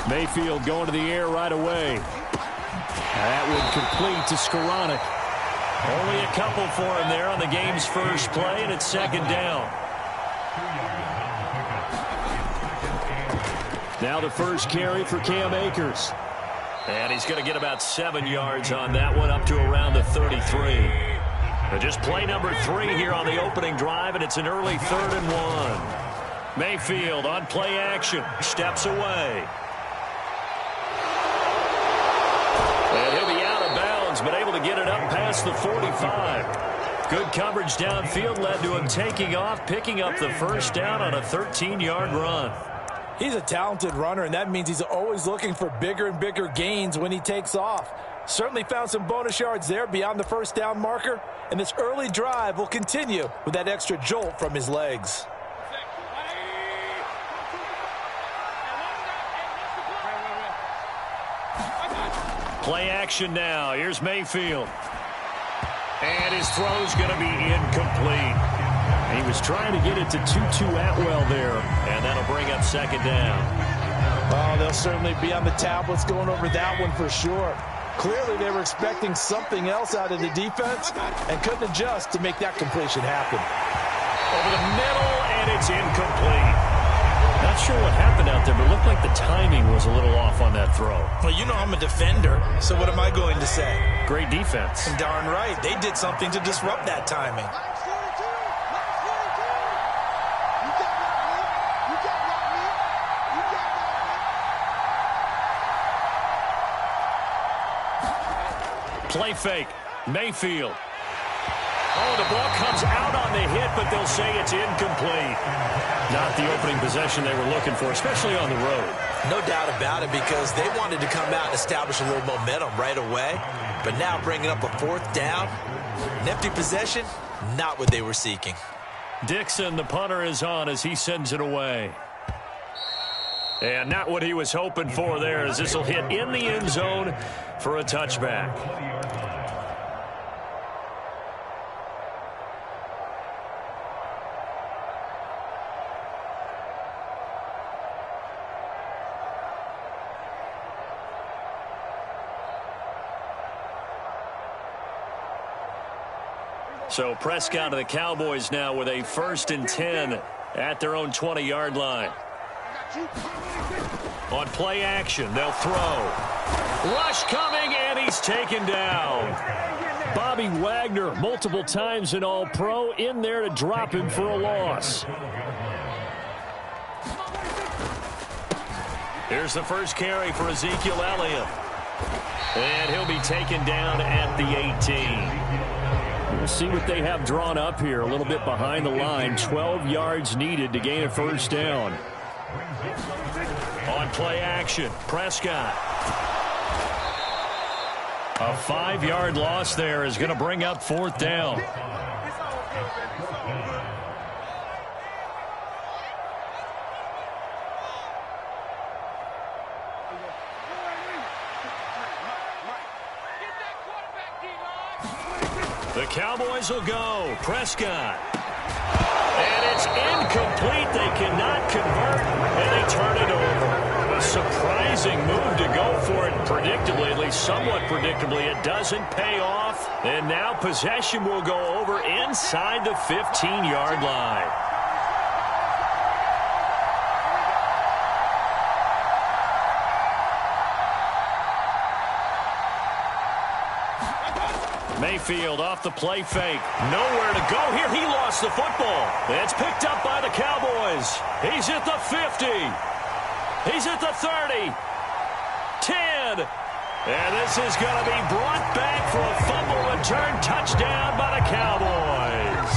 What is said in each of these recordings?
Mayfield going to the air right away. That would complete to Skoranek. Only a couple for him there on the game's first play, and it's second down. Now the first carry for Cam Akers. And he's going to get about 7 yards on that one, up to around the 33. And just play number 3 here on the opening drive, and it's an early 3rd and 1. Mayfield on play action, steps away. And he'll be out of bounds, but able to get it up past the 45. Good coverage downfield led to him taking off, picking up the first down on a 13-yard run. He's a talented runner, and that means he's always looking for bigger and bigger gains when he takes off. Certainly found some bonus yards there beyond the first down marker, and this early drive will continue with that extra jolt from his legs. Play action now. Here's Mayfield. And his throw's going to be incomplete. He was trying to get it to Tutu Atwell there, and that'll bring up second down. Oh, they'll certainly be on the tablets going over that one for sure. Clearly they were expecting something else out of the defense and couldn't adjust to make that completion happen. Over the middle, and it's incomplete. Not sure what happened out there, but it looked like the timing was a little off on that throw. Well, you know I'm a defender, so what am I going to say? Great defense. Darn right. They did something to disrupt that timing. Play fake. Mayfield. Oh, the ball comes out on the hit, but they'll say it's incomplete. Not the opening possession they were looking for, especially on the road. No doubt about it, because they wanted to come out and establish a little momentum right away. But now bringing up a 4th down, an empty possession, not what they were seeking. Dixon, the punter, is on as he sends it away. And not what he was hoping for there, as this will hit in the end zone for a touchback. So Prescott of the Cowboys now with a 1st and 10 at their own 20-yard line. On play action, they'll throw. Rush coming, and he's taken down. Bobby Wagner, multiple times an All-Pro, in there to drop him for a loss. Here's the first carry for Ezekiel Elliott. And he'll be taken down at the 18. We'll see what they have drawn up here. A little bit behind the line. 12 yards needed to gain a first down. On play action, Prescott. A 5-yard loss there is going to bring up 4th down. The Cowboys will go. Prescott. And it's incomplete. They cannot convert, and they turn it over. A surprising move to go for it. Predictably, at least somewhat predictably, it doesn't pay off. And now possession will go over inside the 15-yard line. Mayfield off the play fake. Nowhere to go here. He lost the football. It's picked up by the Cowboys. He's at the 50. He's at the 30. 10. And this is going to be brought back for a fumble return touchdown by the Cowboys.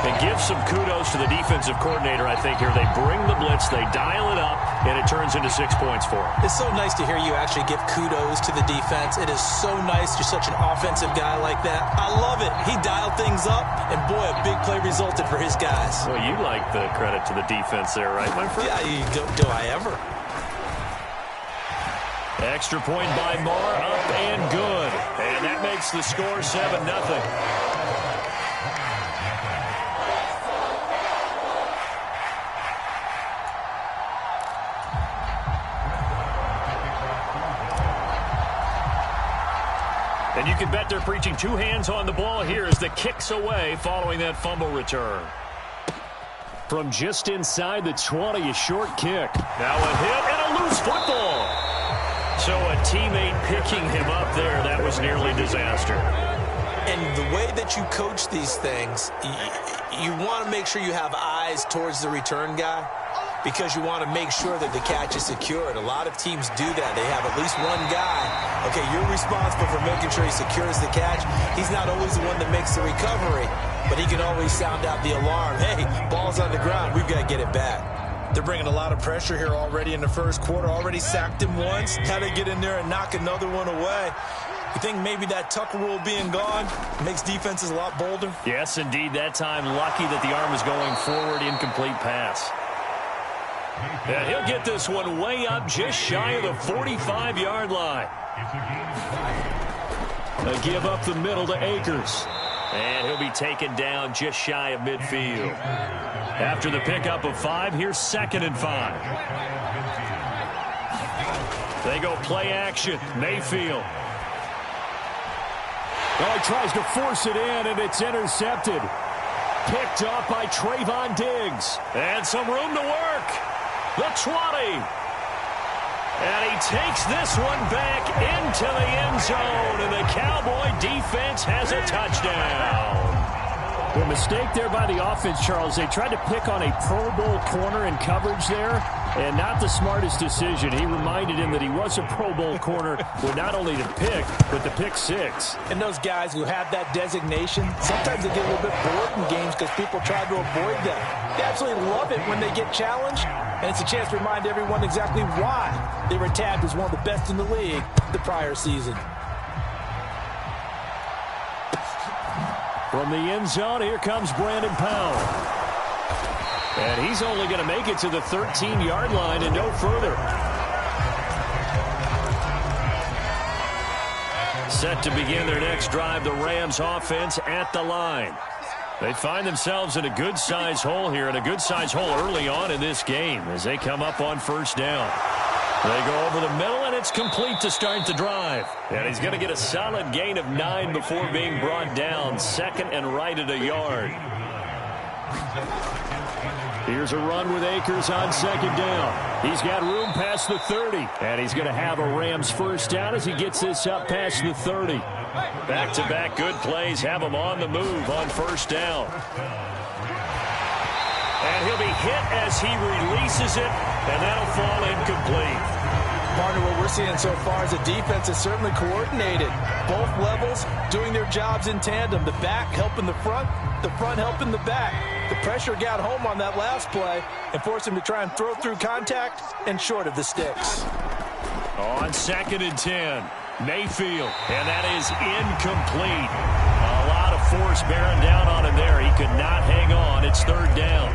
And give some kudos to the defensive coordinator, I think, here. They bring the blitz, they dial it up, and it turns into 6 points for them. It's so nice to hear you actually give kudos to the defense. It is so nice. You're such an offensive guy like that. I love it. He dialed things up, and boy, a big play resulted for his guys. Well, you like the credit to the defense there, right, my friend? Yeah, do I ever? Extra point by Moore, up and good. And that makes the score 7-0. And you can bet they're preaching two hands on the ball here as the kick's away following that fumble return. From just inside the 20, a short kick. Now a hit and a loose football. So a teammate picking him up there, that was nearly disaster. And the way that you coach these things, you want to make sure you have eyes towards the return guy because you want to make sure that the catch is secured. A lot of teams do that. They have at least one guy. Okay, you're responsible for making sure he secures the catch. He's not always the one that makes the recovery, but he can always sound out the alarm. Hey, ball's on the ground. We've got to get it back. They're bringing a lot of pressure here already in the first quarter. Already sacked him once. How to get in there and knock another one away. You think maybe that Tucker rule being gone makes defenses a lot bolder? Yes, indeed. That time, lucky that the arm was going forward, incomplete pass. And he'll get this one way up just shy of the 45-yard line. A give up the middle to Akers. And he'll be taken down just shy of midfield. After the pickup of 5, here's 2nd and 5. They go play action. Mayfield. Oh, he tries to force it in, and it's intercepted. Picked up by Trayvon Diggs. And some room to work. The 20. And he takes this one back into the end zone, and the Cowboy defense has a touchdown. The mistake there by the offense, Charles. They tried to pick on a Pro Bowl corner in coverage there, and not the smartest decision. He reminded him that he was a Pro Bowl corner with not only the pick, but the pick 6. And those guys who have that designation, sometimes they get a little bit bored in games because people try to avoid them. They absolutely love it when they get challenged, and it's a chance to remind everyone exactly why they were tabbed as one of the best in the league the prior season. From the end zone, here comes Brandon Powell. And he's only going to make it to the 13-yard line and no further. Set to begin their next drive, the Rams offense at the line. They find themselves in a good-size hole here, and a good-size hole early on in this game as they come up on first down. They go over the middle, and it's complete to start the drive. And he's going to get a solid gain of 9 before being brought down. 2nd and right at a yard. Here's a run with Akers on 2nd down. He's got room past the 30. And he's going to have a Rams first down as he gets this up past the 30. Back-to-back good plays have him on the move on first down. And he'll be hit as he releases it, and that'll fall incomplete. Partner, what we're seeing so far is the defense is certainly coordinated. Both levels doing their jobs in tandem. The back helping the front helping the back. The pressure got home on that last play and forced him to try and throw through contact and short of the sticks. On 2nd and 10, Mayfield, and that is incomplete. A lot of force bearing down on him there. He could not hang on. It's 3rd down.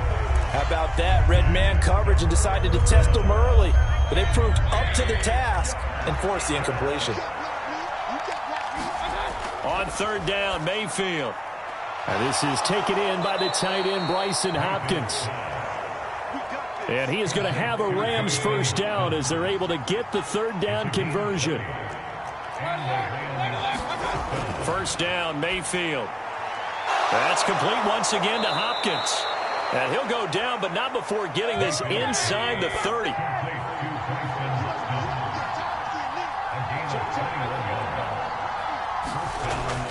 How about that? Red man coverage and decided to test them early. But they proved up to the task and forced the incompletion. On 3rd down, Mayfield. And this is taken in by the tight end, Bryson Hopkins. And he is going to have a Rams first down as they're able to get the 3rd down conversion. First down, Mayfield. That's complete once again to Hopkins. And he'll go down, but not before getting this inside the 30.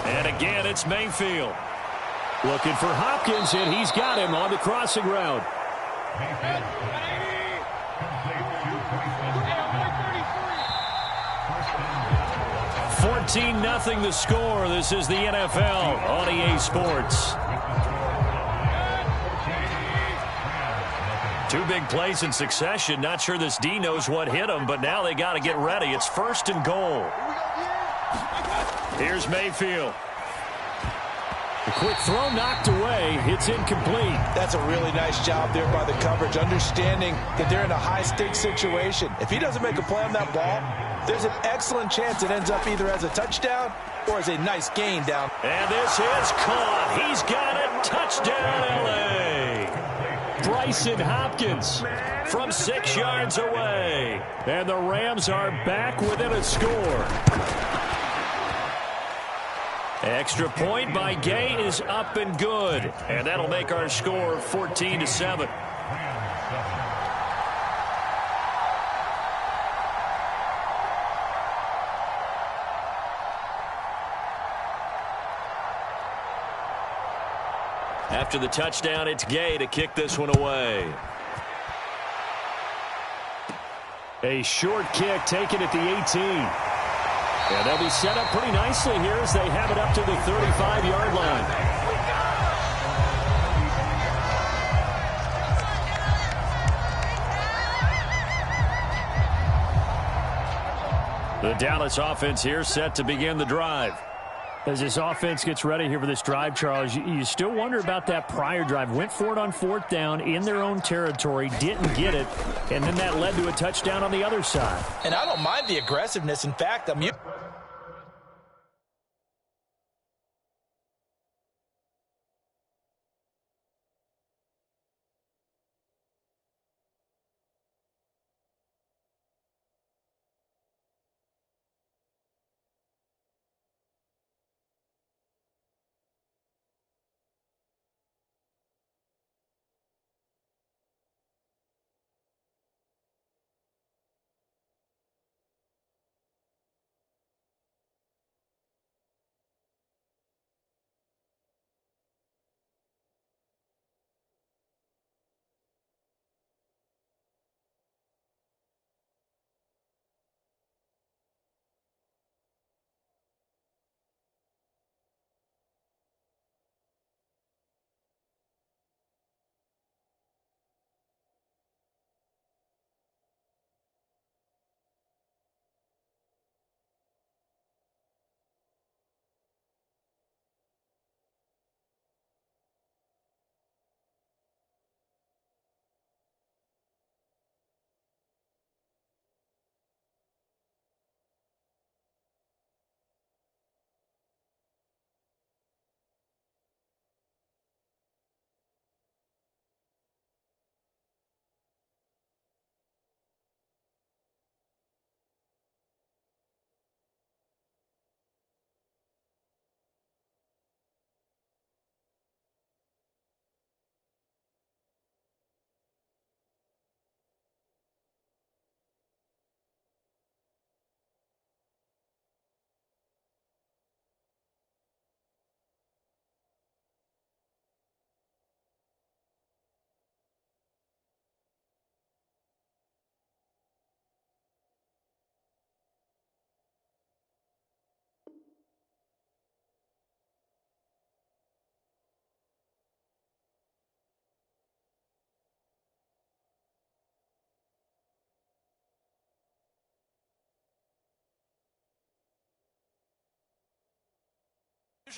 And again, it's Mayfield. Looking for Hopkins, and he's got him on the crossing route. 14-0 the score. This is the NFL on EA Sports. 2 big plays in succession. Not sure this D knows what hit him, but now they got to get ready. It's 1st and goal. Here's Mayfield. The quick throw knocked away. It's incomplete. That's a really nice job there by the coverage, understanding that they're in a high-stakes situation. If he doesn't make a play on that ball, there's an excellent chance it ends up either as a touchdown or as a nice gain down. And this is caught. He's got it. Touchdown, L.A. Bryson Hopkins from 6 yards away. And the Rams are back within a score. Extra point by Gay is up and good. And that'll make our score 14-7. After the touchdown, it's Gay to kick this one away. A short kick taken at the 18. And they'll be set up pretty nicely here as they have it up to the 35-yard line. The Dallas offense here set to begin the drive. As this offense gets ready here for this drive, Charles, you still wonder about that prior drive. Went for it on 4th down in their own territory, didn't get it, and then that led to a touchdown on the other side. And I don't mind the aggressiveness. In fact, I'm usually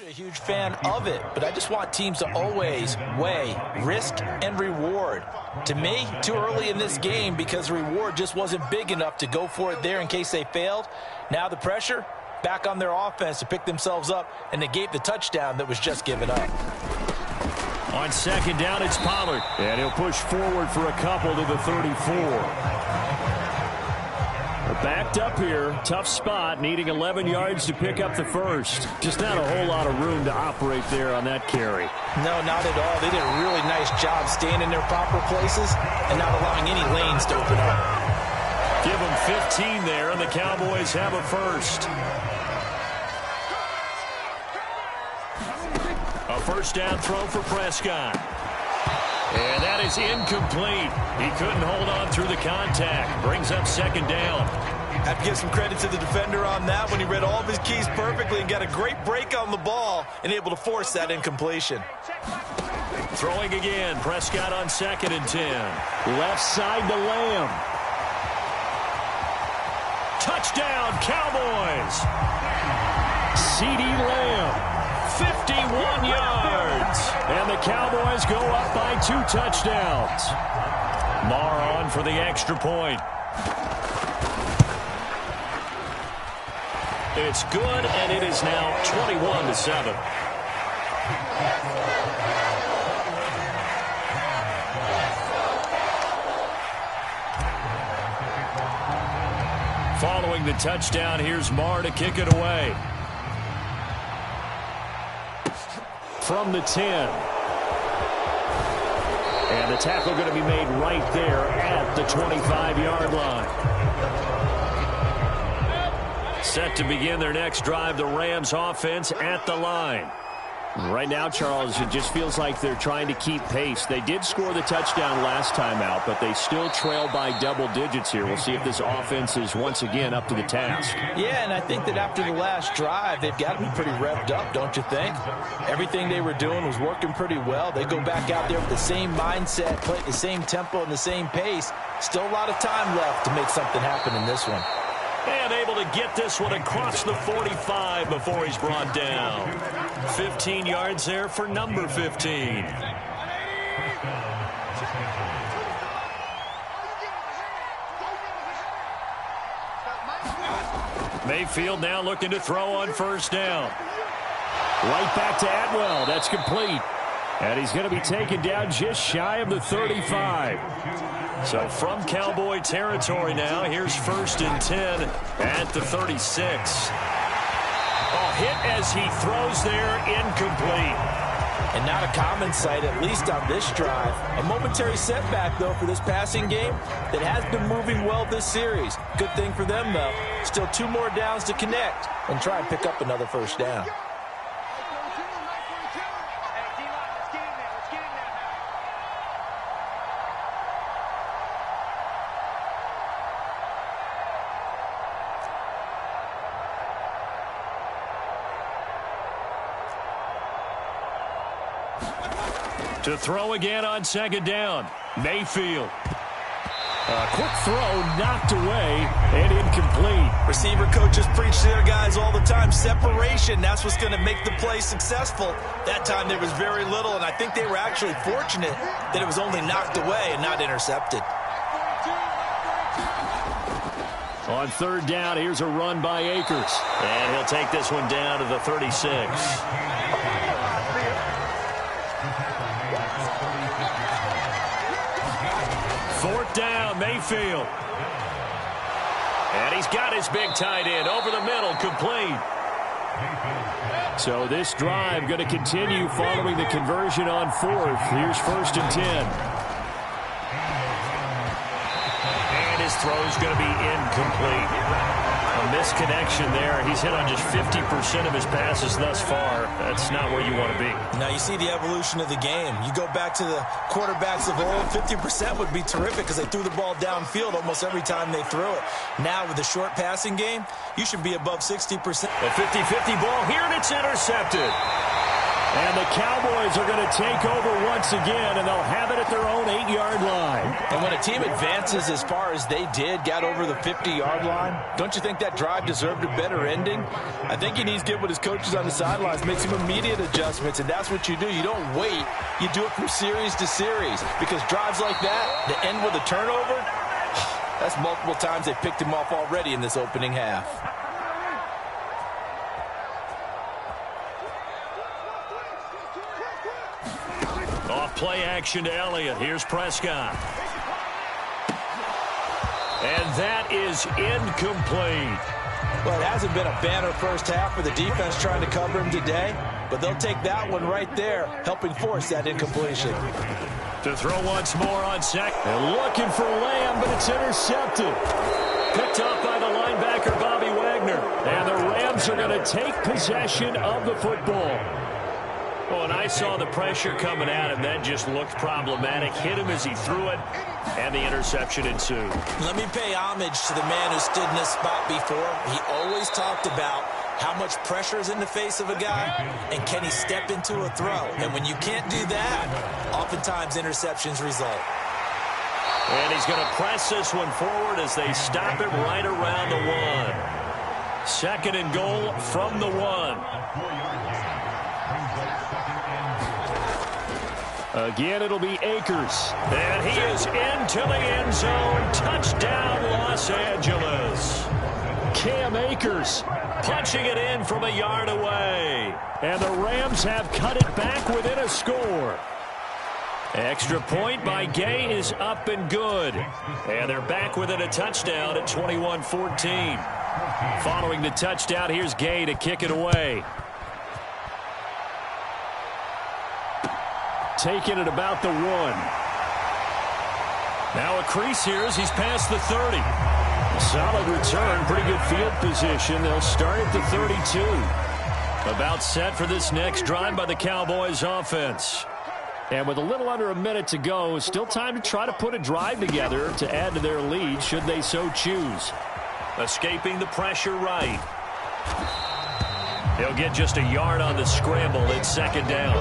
a huge fan of it, but I just want teams to always weigh risk and reward. To me, too early in this game because the reward just wasn't big enough to go for it there in case they failed. Now the pressure back on their offense to pick themselves up and negate the touchdown that was just given up. On 2nd down, it's Pollard. And he'll push forward for a couple to the 34. They're backed up here. Tough spot, needing 11 yards to pick up the first. Just not a whole lot of room to operate there on that carry. No, not at all. They did a really nice job staying in their proper places and not allowing any lanes to open up. Give them 15 there, and the Cowboys have a first. A first down throw for Prescott. And that is incomplete. He couldn't hold on through the contact. Brings up 2nd down. I have to give some credit to the defender on that when he read all of his keys perfectly and got a great break on the ball and able to force that incompletion. Throwing again. Prescott on 2nd and 10. Left side to Lamb. Touchdown, Cowboys. CeeDee Lamb. 51 yards. And the Cowboys go up by 2 touchdowns. Marr on for the extra point. It's good, and it is now 21-7. Following the touchdown, here's Marr to kick it away. from the 10. And the tackle going to be made right there at the 25-yard line. Set to begin their next drive, the Rams offense at the line. Right now, Charles, it just feels like they're trying to keep pace. They did score the touchdown last time out, but they still trail by double digits here. We'll see if this offense is once again up to the task. Yeah, and I think that after the last drive, they've got to be pretty revved up, don't you think? Everything they were doing was working pretty well. They go back out there with the same mindset, play at the same tempo and the same pace. Still a lot of time left to make something happen in this one. And able to get this one across the 45 before he's brought down. 15 yards there for number 15. Mayfield now looking to throw on first down. Right back to Atwell. That's complete. And he's going to be taken down just shy of the 35. So from Cowboy territory now, here's 1st and 10 at the 36. Oh, hit as he throws there, incomplete. And not a common sight, at least on this drive. A momentary setback, though, for this passing game that has been moving well this series. Good thing for them, though. Still 2 more downs to connect and try and pick up another first down. To throw again on 2nd down, Mayfield. A quick throw knocked away and incomplete. Receiver coaches preach to their guys all the time. Separation, that's what's going to make the play successful. That time there was very little, and I think they were actually fortunate that it was only knocked away and not intercepted. On 3rd down, here's a run by Akers. And he'll take this one down to the 36. Fourth down, Mayfield. And he's got his big tight end over the middle, complete. So this drive going to continue following the conversion on 4th. Here's 1st and 10. And his throw's going to be incomplete. A misconnection there. He's hit on just 50% of his passes thus far. That's not where you want to be. Now you see the evolution of the game. You go back to the quarterbacks of old, 50% would be terrific because they threw the ball downfield almost every time they threw it. Now with the short passing game, you should be above 60%. A 50-50 ball here, and it's intercepted. And the Cowboys are going to take over once again, and they'll have it at their own 8-yard line. And when a team advances as far as they did, got over the 50-yard line, don't you think that drive deserved a better ending? I think he needs to get with his coaches on the sidelines, make some immediate adjustments, and that's what you do. You don't wait. You do it from series to series, because drives like that end with a turnover, that's multiple times they picked him off already in this opening half. Off play action to Elliott. Here's Prescott. And that is incomplete. Well, it hasn't been a banner first half for the defense trying to cover him today, but they'll take that one right there, helping force that incompletion. To throw once more on 2nd. They're looking for Lamb, but it's intercepted. Picked up by the linebacker, Bobby Wagner. And the Rams are going to take possession of the football. Oh, and I saw the pressure coming at him. That just looked problematic. Hit him as he threw it, and the interception ensued. Let me pay homage to the man who stood in this spot before. He always talked about how much pressure is in the face of a guy, and can he step into a throw. And when you can't do that, oftentimes interceptions result. And he's going to press this one forward as they stop it right around the 1. 2nd and goal from the 1. Again, it'll be Akers. And he is into the end zone. Touchdown, Los Angeles. Cam Akers punching it in from a yard away. And the Rams have cut it back within a score. Extra point by Gay is up and good. And they're back within a touchdown at 21-14. Following the touchdown, here's Gay to kick it away. taken at about the 1. Now a crease here as he's past the 30. Solid return, pretty good field position. They'll start at the 32. About set for this next drive by the Cowboys offense. And with a little under a minute to go, still time to try to put a drive together to add to their lead should they so choose. Escaping the pressure right. He'll get just a yard on the scramble. It's second down.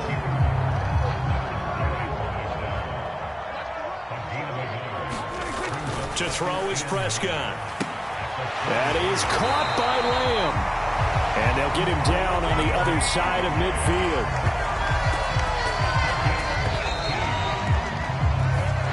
To throw is Prescott. That is caught by Lamb. And they'll get him down on the other side of midfield.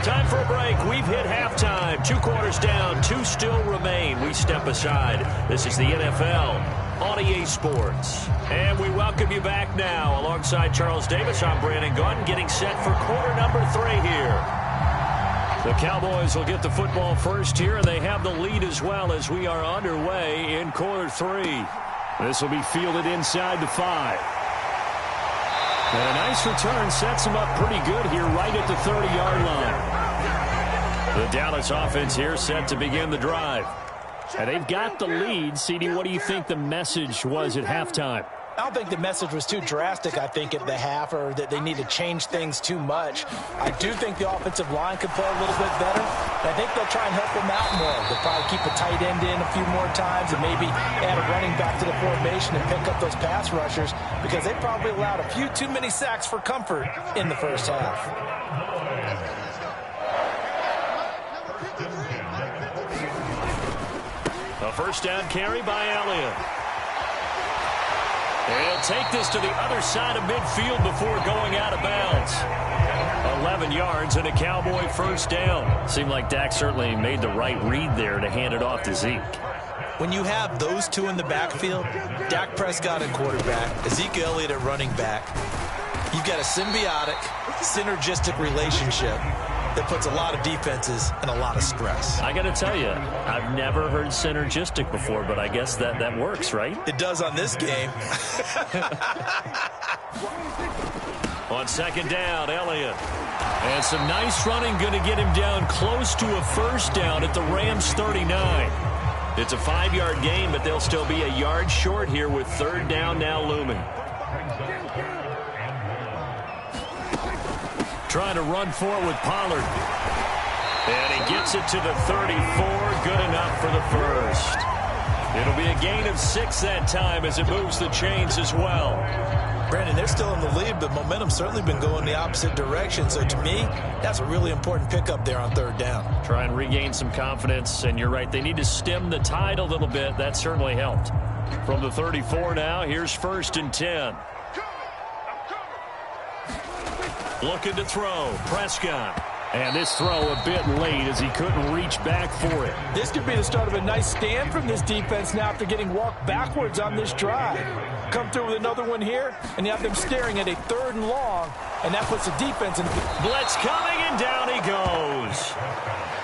Time for a break. We've hit halftime. 2 quarters down. 2 still remain. We step aside. This is the NFL on EA Sports. And we welcome you back now. Alongside Charles Davis, I'm Brandon Gunn, getting set for quarter number 3 here. The Cowboys will get the football first here, and they have the lead as well as we are underway in quarter 3. This will be fielded inside the 5. And a nice return sets him up pretty good here right at the 30-yard line. The Dallas offense here set to begin the drive. And they've got the lead. CD, what do you think the message was at halftime? I don't think the message was too drastic, I think, at the half, or that they need to change things too much. I do think the offensive line could play a little bit better. And I think they'll try and help them out more. They'll probably keep a tight end in a few more times and maybe add a running back to the formation and pick up those pass rushers because they probably allowed a few too many sacks for comfort in the first half. A first down carry by Elliott. He'll take this to the other side of midfield before going out of bounds. 11 yards and a Cowboy first down. Seemed like Dak certainly made the right read there to hand it off to Zeke. When you have those two in the backfield, Dak Prescott at quarterback, Ezekiel Elliott at running back, you've got a symbiotic, synergistic relationship that puts a lot of defenses in a lot of stress. I got to tell you, I've never heard synergistic before, but I guess that works, right? It does on this game. On second down, Elliott. And some nice running going to get him down close to a first down at the Rams 39. It's a 5-yard gain, but they'll still be a yard short here with third down now looming. Trying to run for it with Pollard. And he gets it to the 34. Good enough for the first. It'll be a gain of 6 that time as it moves the chains as well. Brandon, they're still in the lead, but momentum's certainly been going the opposite direction. So to me, that's a really important pickup there on third down. Try and regain some confidence, and you're right. They need to stem the tide a little bit. That certainly helped. From the 34 now, here's first and 10. Looking to throw. Prescott. And this throw a bit late as he couldn't reach back for it. This could be the start of a nice stand from this defense now after getting walked backwards on this drive. Come through with another one here, and you have them staring at a 3rd and long, and that puts the defense in. Blitz coming, and down he goes.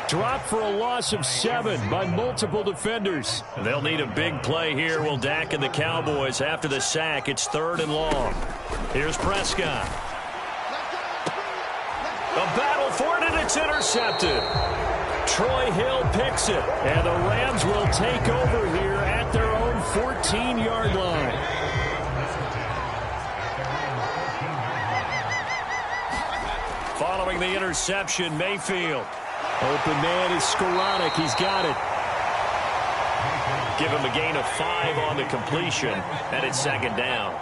Dropped for a loss of 7 by multiple defenders. And they'll need a big play here, will Dak and the Cowboys. After the sack, it's 3rd and long. Here's Prescott. A battle for it, and it's intercepted. Troy Hill picks it, and the Rams will take over here at their own 14-yard line. Following the interception, Mayfield. Open man is Skoranek. He's got it. Give him a gain of 5 on the completion, and it's second down.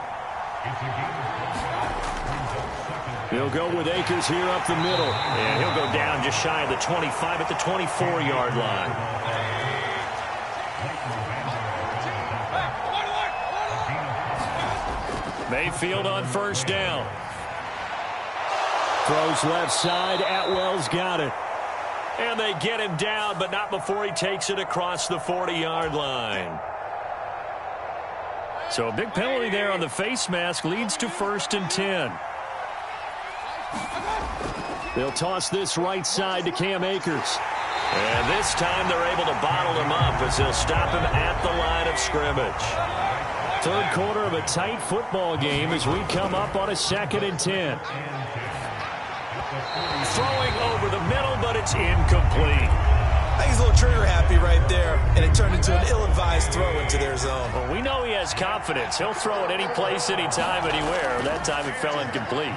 He'll go with Akers here up the middle. And he'll go down just shy of the 25 at the 24-yard line. Mayfield on first down. Throws left side. Atwell's got it. And they get him down, but not before he takes it across the 40-yard line. So a big penalty there on the face mask leads to first and 10. They'll toss this right side to Cam Akers. And this time they're able to bottle him up as they'll stop him at the line of scrimmage. Third quarter of a tight football game as we come up on a 2nd and 10. Throwing over the middle, but it's incomplete. I think he's a little trigger happy right there, and it turned into an ill-advised throw into their zone. Well, we know he has confidence. He'll throw it any place, anytime, anywhere. That time it fell incomplete.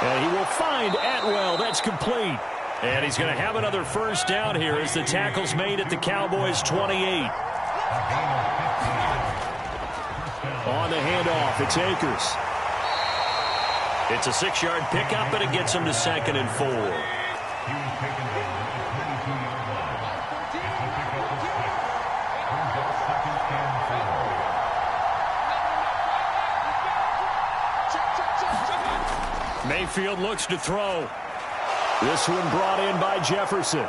And he will find Atwell. That's complete. And he's going to have another first down here as the tackle's made at the Cowboys' 28. On the handoff, it's Akers. It's a 6-yard pickup, and it gets him to 2nd and 4. Mayfield looks to throw. This one brought in by Jefferson.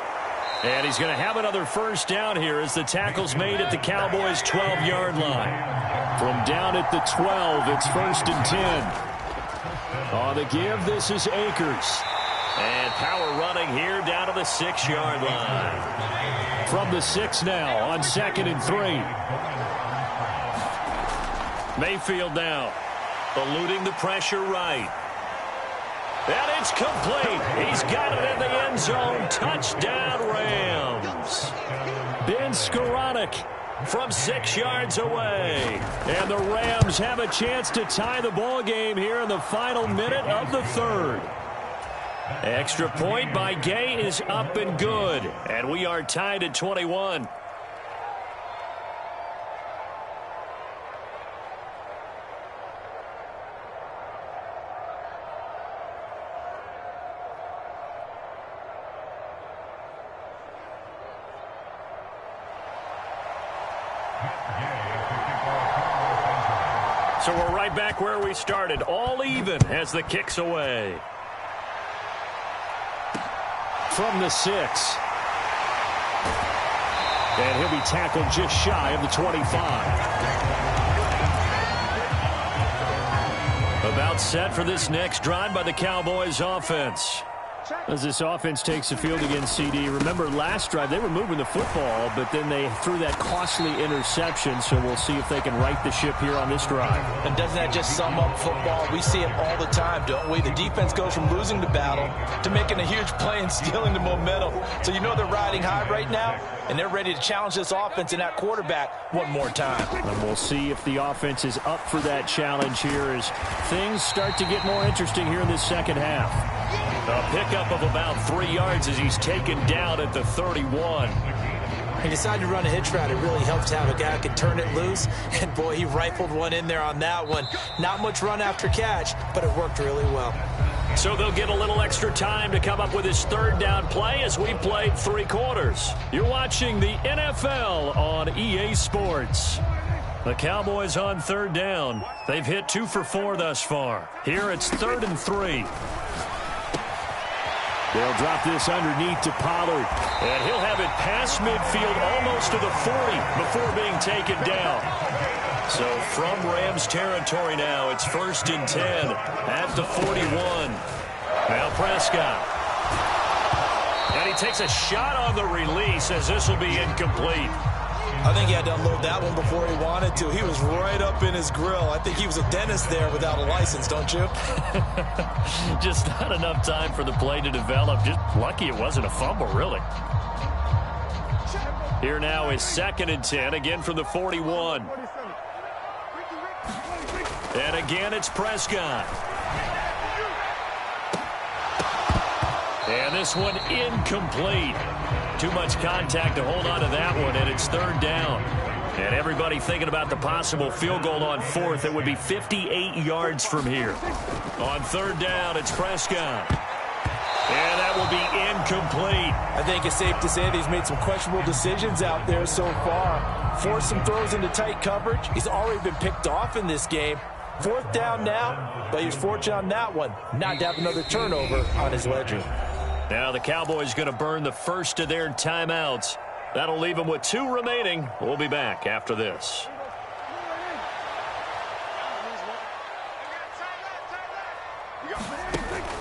And he's going to have another first down here as the tackle's made at the Cowboys' 12-yard line. From down at the 12, it's 1st and 10. On the give, this is Akers. And power running here down to the 6-yard line. From the 6 now on 2nd and 3. Mayfield now, eluding the pressure right. And it's complete. He's got it in the end zone. Touchdown, Rams. Ben Skoranek from 6 yards away. And the Rams have a chance to tie the ball game here in the final minute of the 3rd. Extra point by Gay is up and good. And we are tied at 21. So we're right back where we started, all even as the kick's away. From the 6. And he'll be tackled just shy of the 25. About set for this next drive by the Cowboys offense. As this offense takes the field against CD. Remember, last drive, they were moving the football, but then they threw that costly interception, so we'll see if they can right the ship here on this drive. And doesn't that just sum up football? We see it all the time, don't we? The defense goes from losing the battle to making a huge play and stealing the momentum. So you know they're riding high right now, and they're ready to challenge this offense and that quarterback one more time. And we'll see if the offense is up for that challenge here as things start to get more interesting here in this second half. A pickup of about 3 yards as he's taken down at the 31. He decided to run a hitch route. It really helped to have a guy who could turn it loose. And, boy, he rifled one in there on that one. Not much run after catch, but it worked really well. So they'll get a little extra time to come up with his 3rd down play as we played 3 quarters. You're watching the NFL on EA Sports. The Cowboys on 3rd down. They've hit 2 for 4 thus far. Here it's 3rd and 3. They'll drop this underneath to Pollard. And he'll have it past midfield almost to the 40 before being taken down. So from Rams territory now, it's 1st and 10 at the 41. Now Prescott. And he takes a shot on the release as this will be incomplete. I think he had to unload that one before he wanted to. He was right up in his grill. I think he was a dentist there without a license, don't you? Just not enough time for the play to develop. Just lucky it wasn't a fumble, really. Here now is 2nd and 10, again from the 41. And again it's Prescott. And this one incomplete. Too much contact to hold on to that one, and it's 3rd down. And everybody thinking about the possible field goal on 4th. It would be 58 yards from here. On 3rd down, it's Prescott. And that will be incomplete. I think it's safe to say that he's made some questionable decisions out there so far. Forced some throws into tight coverage. He's already been picked off in this game. 4th down now, but he was fortunate on that one not to have another turnover on his ledger. Now the Cowboys going to burn the first of their timeouts. That'll leave them with 2 remaining. We'll be back after this.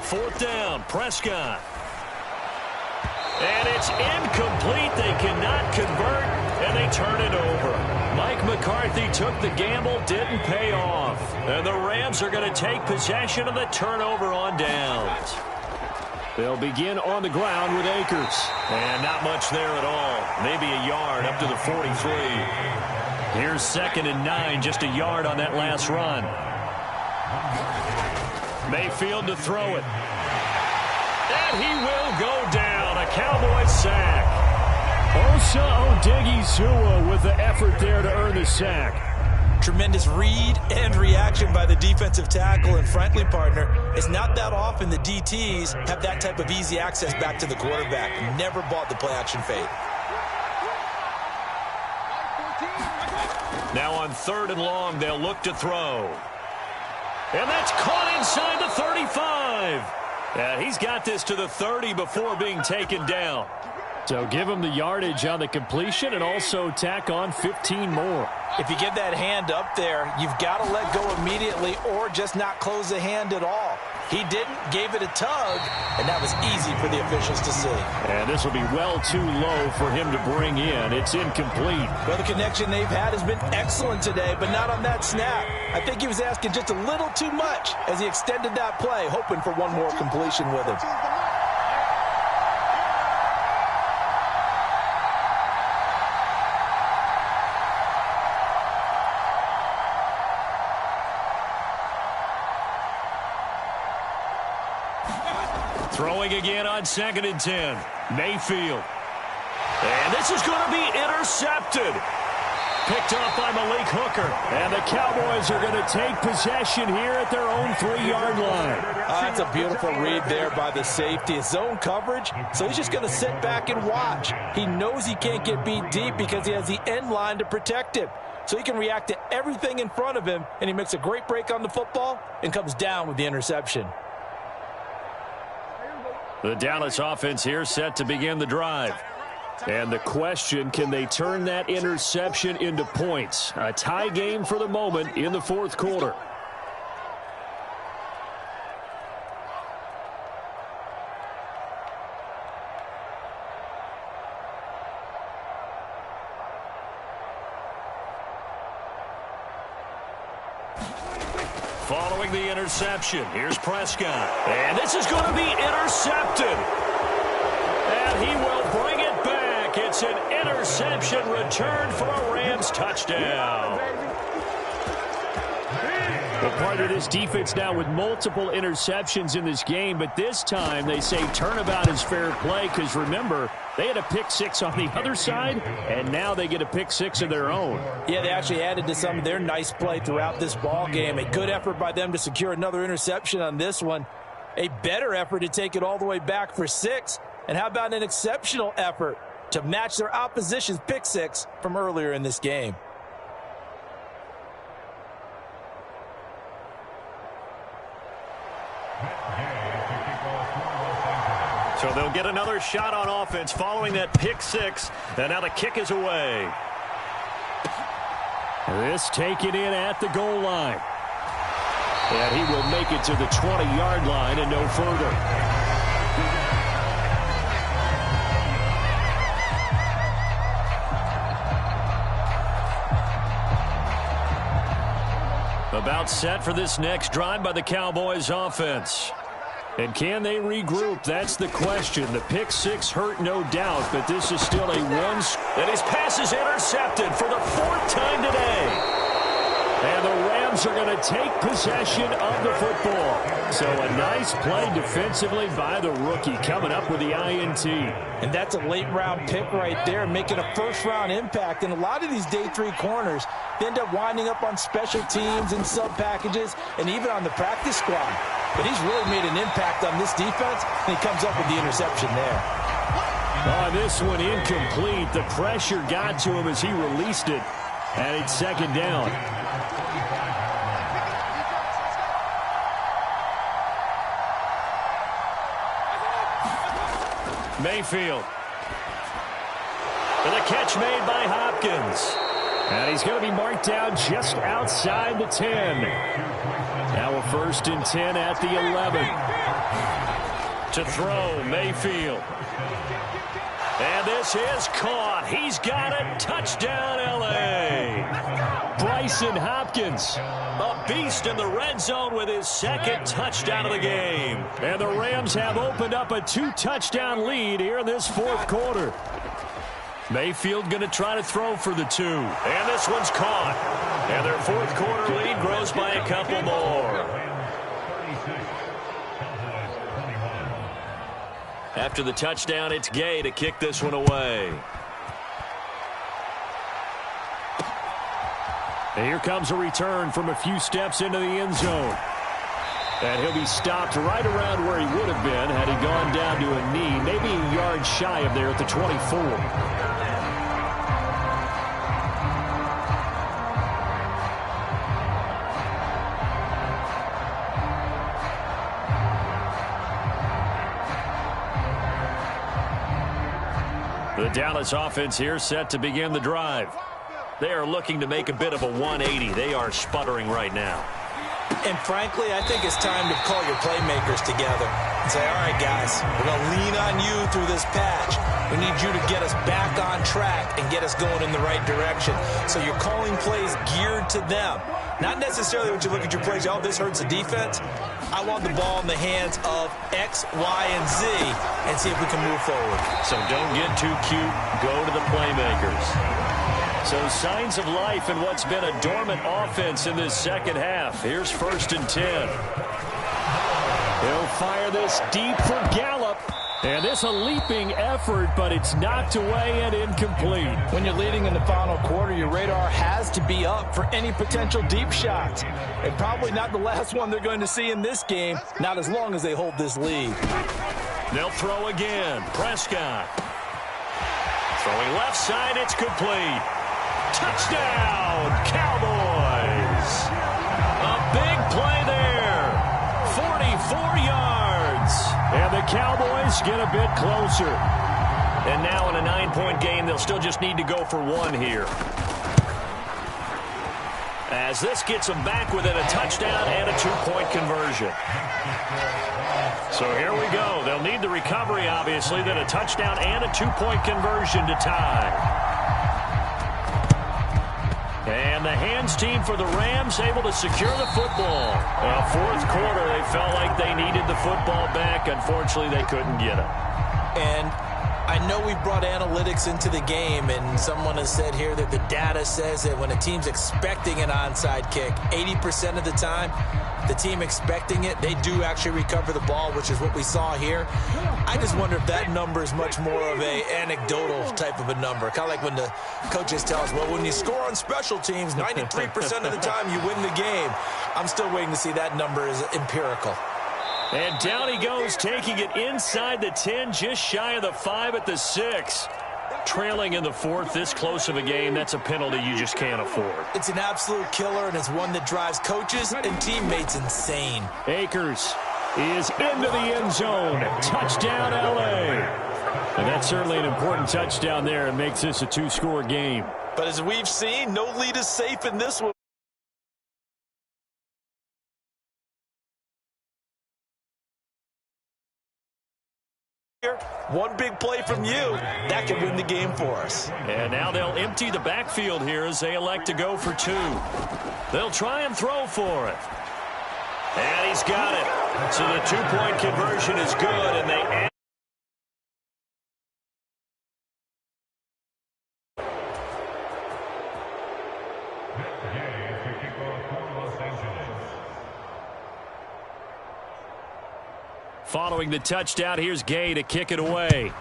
Fourth down, Prescott. And it's incomplete. They cannot convert, and they turn it over. Mike McCarthy took the gamble, didn't pay off. And the Rams are going to take possession of the turnover on downs. They'll begin on the ground with Akers. And not much there at all. Maybe a yard up to the 43. Here's 2nd and 9, just a yard on that last run. Mayfield to throw it. And he will go down. A Cowboys sack. Osa Odighizuwa with the effort there to earn the sack. Tremendous read and reaction by the defensive tackle. And frankly, partner, it's not that often the DTs have that type of easy access back to the quarterback. Never bought the play-action fade. Now on 3rd and long, they'll look to throw. And that's caught inside the 35. Yeah, he's got this to the 30 before being taken down. So give him the yardage on the completion and also tack on 15 more. If you get that hand up there, you've got to let go immediately or just not close the hand at all. He didn't, gave it a tug, and that was easy for the officials to see. And this will be well too low for him to bring in. It's incomplete. Well, the connection they've had has been excellent today, but not on that snap. I think he was asking just a little too much as he extended that play, hoping for one more completion with him. Throwing again on 2nd and 10. Mayfield. And this is going to be intercepted. Picked off by Malik Hooker. And the Cowboys are going to take possession here at their own 3-yard line. That's a beautiful read there by the safety. Zone coverage, so he's just going to sit back and watch. He knows he can't get beat deep because he has the end line to protect him. So he can react to everything in front of him, and he makes a great break on the football and comes down with the interception. The Dallas offense here set to begin the drive. And the question, can they turn that interception into points? A tie game for the moment in the 4th quarter. Following the interception, here's Prescott. And this is going to be intercepted. And he will bring it back. It's an interception return for a Rams touchdown. Well, part of this defense now with multiple interceptions in this game, but this time they say turnabout is fair play because, remember, they had a pick 6 on the other side, and now they get a pick 6 of their own. Yeah, they actually added to some of their nice play throughout this ball game. A good effort by them to secure another interception on this one. A better effort to take it all the way back for 6. And how about an exceptional effort to match their opposition's pick 6 from earlier in this game? So they'll get another shot on offense following that pick 6. And now the kick is away. This taken in at the goal line. And he will make it to the 20-yard line and no further. About set for this next drive by the Cowboys offense. And can they regroup? That's the question. The pick 6 hurt, no doubt, but this is still a one. And his pass is intercepted for the 4th time today. And the Rams are going to take possession of the football. So a nice play defensively by the rookie coming up with the INT. And that's a late-round pick right there, making a first-round impact. And a lot of these day 3 corners, they end up winding up on special teams and sub-packages and even on the practice squad. But he's really made an impact on this defense, and he comes up with the interception there. On this one, incomplete. The pressure got to him as he released it, and it's 2nd down. Mayfield. And a catch made by Hopkins. And he's going to be marked down just outside the 10. Now a 1st and 10 at the 11. To throw, Mayfield. And this is caught. He's got it. Touchdown, L.A. Bryson Hopkins, a beast in the red zone with his second touchdown of the game. And the Rams have opened up a 2-touchdown lead here in this fourth quarter. Mayfield going to try to throw for the 2. And this one's caught. And their fourth quarter lead grows by a couple more. After the touchdown, it's Gay to kick this one away. And here comes a return from a few steps into the end zone. And he'll be stopped right around where he would have been had he gone down to a knee, maybe a yard shy of there at the 24. The Dallas offense here set to begin the drive. They are looking to make a bit of a 180. They are sputtering right now. And frankly, I think it's time to call your playmakers together and say, all right, guys, we're going to lean on you through this patch. We need you to get us back on track and get us going in the right direction. So you're calling plays geared to them. Not necessarily when you look at your plays, oh, this hurts the defense. I want the ball in the hands of X, Y, and Z and see if we can move forward. So don't get too cute. Go to the playmakers. So signs of life in what's been a dormant offense in this second half. Here's 1st and 10. He'll fire this deep for Gallup. And this a leaping effort, but it's knocked away and incomplete. When you're leading in the final quarter, your radar has to be up for any potential deep shots. And probably not the last one they're going to see in this game, not as long as they hold this lead. They'll throw again. Prescott. Throwing left side, it's complete. Touchdown, Cowboys. A big play there. 44 yards. And the Cowboys get a bit closer. And now in a 9-point game, they'll still just need to go for 1 here. As this gets them back within a touchdown and a 2-point conversion. So here we go. They'll need the recovery, obviously, then a touchdown and a 2-point conversion to tie. And the hands team for the Rams able to secure the football. Well, fourth quarter, they felt like they needed the football back. Unfortunately, they couldn't get it. And I know we brought analytics into the game, and someone has said here that the data says that when a team's expecting an onside kick, 80% of the time, the team expecting it, they do actually recover the ball, which is what we saw here. I just wonder if that number is much more of a anecdotal type of a number. Kind of like when the coaches tell us, well, when you score on special teams, 93% of the time you win the game. I'm still waiting to see that number is empirical. And down he goes, taking it inside the 10, just shy of the 5 at the 6. Trailing in the fourth, this close of a game, that's a penalty you just can't afford. It's an absolute killer, and it's one that drives coaches and teammates insane. Akers is into the end zone. Touchdown, L.A. And that's certainly an important touchdown there. It makes this a 2-score game. But as we've seen, no lead is safe in this one. One big play from you, that can win the game for us. And now they'll empty the backfield here as they elect to go for 2. They'll try and throw for it. And he's got it. So the 2-point conversion is good, and they add. Following the touchdown, here's Gay to kick it away.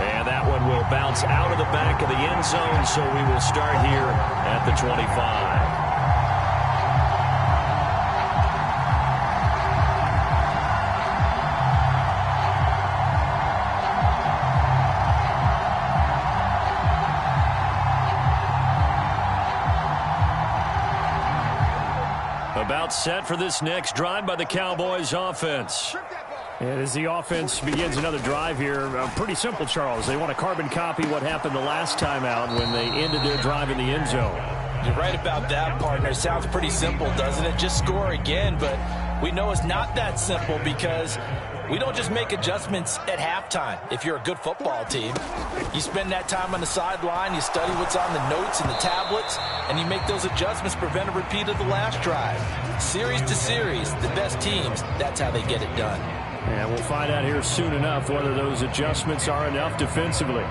And that one will bounce out of the back of the end zone, so we will start here at the 25. About set for this next drive by the Cowboys offense. And as the offense begins another drive here, pretty simple, Charles. They want to carbon copy what happened the last time out when they ended their drive in the end zone. You're right about that, partner. Sounds pretty simple, doesn't it? Just score again, but we know it's not that simple because we don't just make adjustments at halftime. If you're a good football team, you spend that time on the sideline, you study what's on the notes and the tablets, and you make those adjustments, prevent a repeat of the last drive. Series to series, the best teams, that's how they get it done. And we'll find out here soon enough whether those adjustments are enough defensively.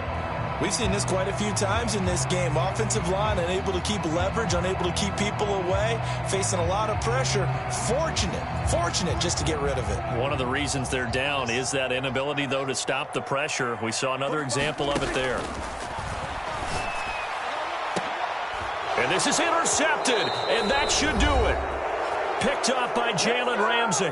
We've seen this quite a few times in this game. Offensive line unable to keep leverage, unable to keep people away, facing a lot of pressure. Fortunate just to get rid of it. One of the reasons they're down is that inability, though, to stop the pressure. We saw another example of it there. And this is intercepted, and that should do it. Picked up by Jalen Ramsey.